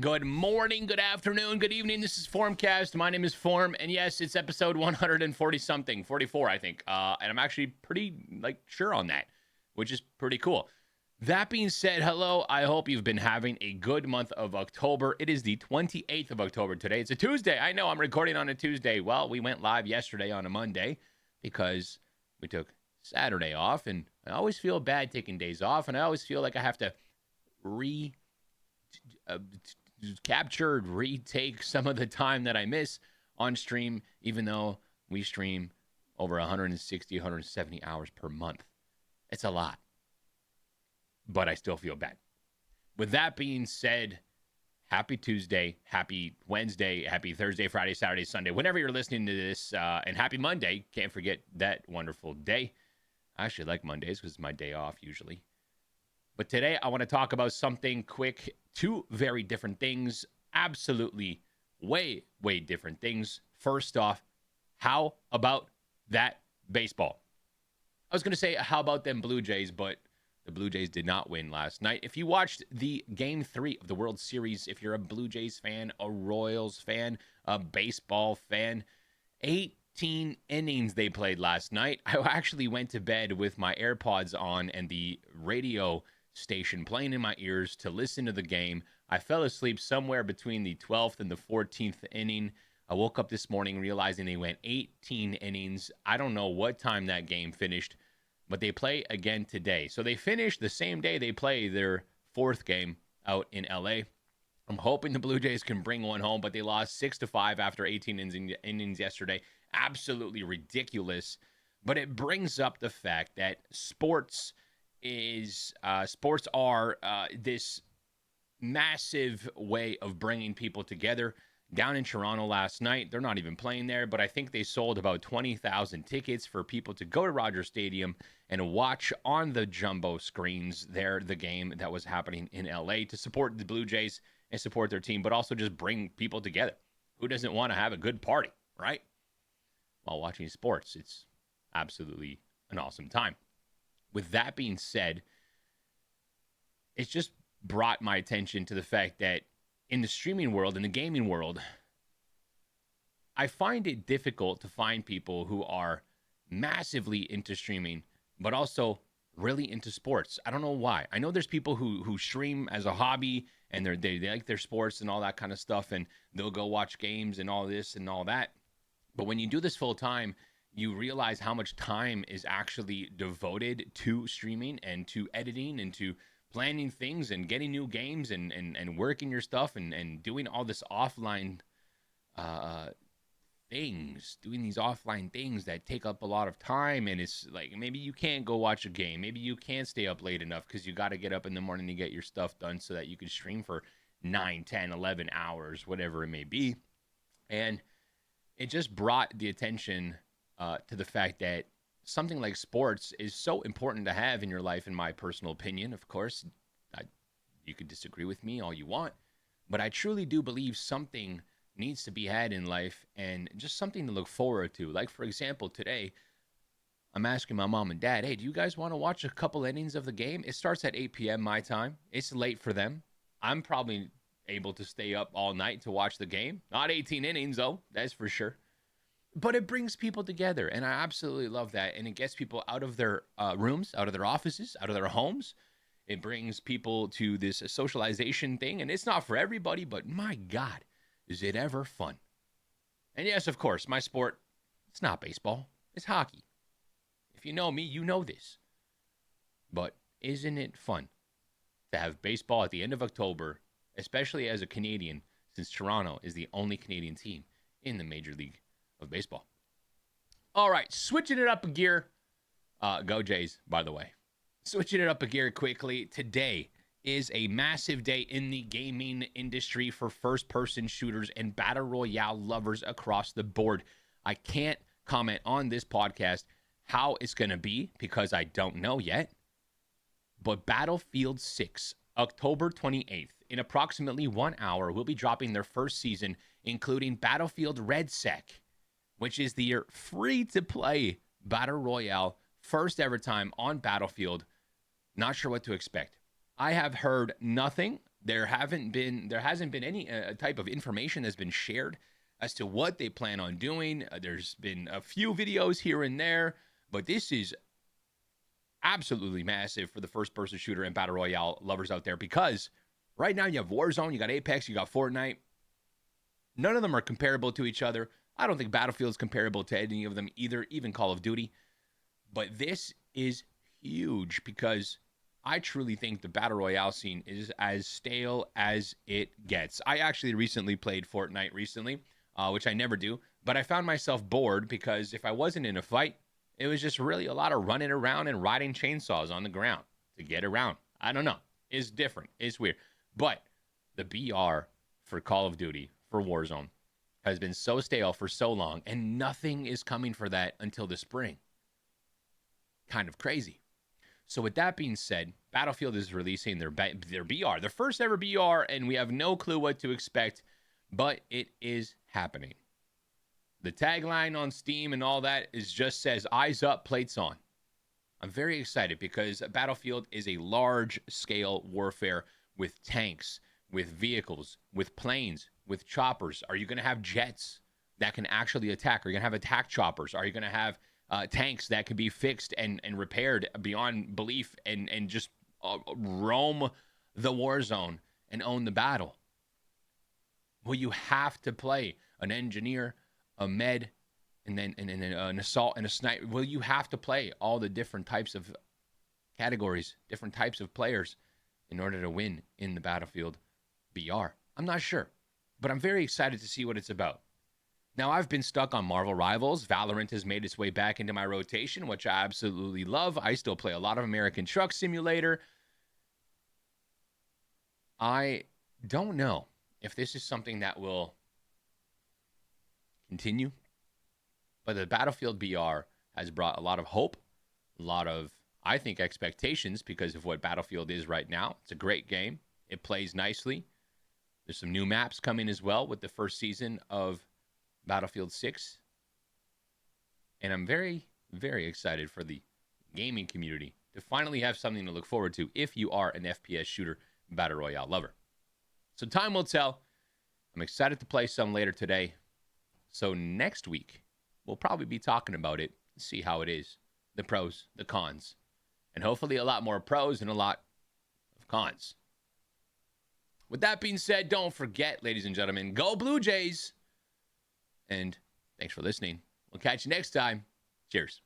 Good morning, good afternoon, good evening. This is Formcast. My name is Form, and yes, it's episode 140 something, 44, I think. And I'm actually pretty sure on that, which is pretty cool. That being said, hello. I hope you've been having a good month of October. It is the 28th of October today. It's a Tuesday. I know I'm recording on a Tuesday. Well, we went live yesterday on a Monday because we took Saturday off, and I always feel bad taking days off, and I always feel like I have to retake some of the time that I miss on stream, even though we stream over 160, 170 hours per month. It's a lot, but I still feel bad. With that being said, happy Tuesday, happy Wednesday, happy Thursday, Friday, Saturday, Sunday, whenever you're listening to this, and happy Monday. Can't forget that wonderful day. I actually like Mondays because it's my day off usually. But today I want to talk about something quick. Two very different things. Absolutely way different things. First off, how about that baseball? I was going to say, how about them Blue Jays, but the Blue Jays did not win last night. If you watched the Game 3 of the World Series, if you're a Blue Jays fan, a Royals fan, a baseball fan, 18 innings they played last night. I actually went to bed with my AirPods on and the radio station playing in my ears to listen to the game. I fell asleep somewhere between the 12th and the 14th inning. I woke up this morning realizing they went 18 innings. I don't know what time that game finished, but they play again today. So they finished the same day they play their fourth game out in LA. I'm hoping the Blue Jays can bring one home, but they lost 6-5 after 18 innings yesterday. Absolutely ridiculous. But it brings up the fact that sports are this massive way of bringing people together. Down in Toronto last night, they're not even playing there, but I think they sold about 20,000 tickets for people to go to Rogers Stadium and watch on the jumbo screens there the game that was happening in LA to support the Blue Jays and support their team, but also just bring people together. Who doesn't want to have a good party, right? While watching sports, it's absolutely an awesome time. With that being said, it's just brought my attention to the fact that in the streaming world, in the gaming world, I find it difficult to find people who are massively into streaming, but also really into sports. I don't know why. I know there's people who stream as a hobby and they like their sports and all that kind of stuff, and they'll go watch games and all this and all that. But when you do this full time, you realize how much time is actually devoted to streaming and to editing and to planning things and getting new games and working your stuff and doing all this offline things, doing these offline things that take up a lot of time. And it's like, maybe you can't go watch a game. Maybe you can't stay up late enough because you got to get up in the morning to get your stuff done so that you can stream for 9, 10, 11 hours, whatever it may be. And it just brought the attention to the fact that something like sports is so important to have in your life, in my personal opinion. Of course, you could disagree with me all you want, but I truly do believe something needs to be had in life and just something to look forward to. Like, for example, today, I'm asking my mom and dad, hey, do you guys want to watch a couple innings of the game? It starts at 8 p.m. my time. It's late for them. I'm probably able to stay up all night to watch the game. Not 18 innings, though, that's for sure. But it brings people together, and I absolutely love that. And it gets people out of their rooms, out of their offices, out of their homes. It brings people to this socialization thing, and it's not for everybody, but my God, is it ever fun. And yes, of course, my sport, it's not baseball, it's hockey. If you know me, you know this. But isn't it fun to have baseball at the end of October, especially as a Canadian, since Toronto is the only Canadian team in the Major League of Baseball. All right, switching it up a gear. Go Jays, by the way. Switching it up a gear quickly. Today is a massive day in the gaming industry for first-person shooters and battle royale lovers across the board. I can't comment on this podcast how it's going to be because I don't know yet. But Battlefield 6, October 28th, in approximately 1 hour, will be dropping their first season, including Battlefield RedSec, which is the free-to-play battle royale, first ever time on Battlefield. Not sure what to expect. I have heard nothing There hasn't been any type of information that's been shared as to what they plan on doing. There's been a few videos here and there, but this is absolutely massive for the first-person shooter and battle royale lovers out there, because right now you have Warzone, you got Apex, you got Fortnite. None of them are comparable to each other. I don't think Battlefield is comparable to any of them either, even Call of Duty. But this is huge, because I truly think the battle royale scene is as stale as it gets. I actually recently played Fortnite which I never do, but I found myself bored because if I wasn't in a fight, it was just really a lot of running around and riding chainsaws on the ground to get around. I don't know. It's different. It's weird. But the BR for Call of Duty, for Warzone, has been so stale for so long, and nothing is coming for that until the spring. Kind of crazy. So with that being said, Battlefield is releasing their BR, their first ever BR, and we have no clue what to expect, but it is happening. The tagline on Steam and all that just says, eyes up, plates on. I'm very excited because Battlefield is a large-scale warfare with tanks, with vehicles, with planes, with choppers. Are you going to have jets that can actually attack? Are you going to have attack choppers? Are you going to have tanks that can be fixed and repaired beyond belief and just roam the war zone and own the battle? Well, you have to play an engineer, a med, and then an assault and a sniper. Well, you have to play all the different types of categories, different types of players in order to win in the Battlefield BR. I'm not sure, but I'm very excited to see what it's about. Now, I've been stuck on Marvel Rivals. Valorant has made its way back into my rotation, which I absolutely love. I still play a lot of American Truck Simulator. I don't know if this is something that will continue, but the Battlefield BR has brought a lot of hope, a lot of, I think, expectations because of what Battlefield is right now. It's a great game. It plays nicely. There's some new maps coming as well with the first season of Battlefield 6. And I'm very, very excited for the gaming community to finally have something to look forward to if you are an FPS shooter battle royale lover. So time will tell. I'm excited to play some later today. So next week, we'll probably be talking about it, see how it is, the pros, the cons, and hopefully a lot more pros and a lot of cons. With that being said, don't forget, ladies and gentlemen, go Blue Jays. And thanks for listening. We'll catch you next time. Cheers.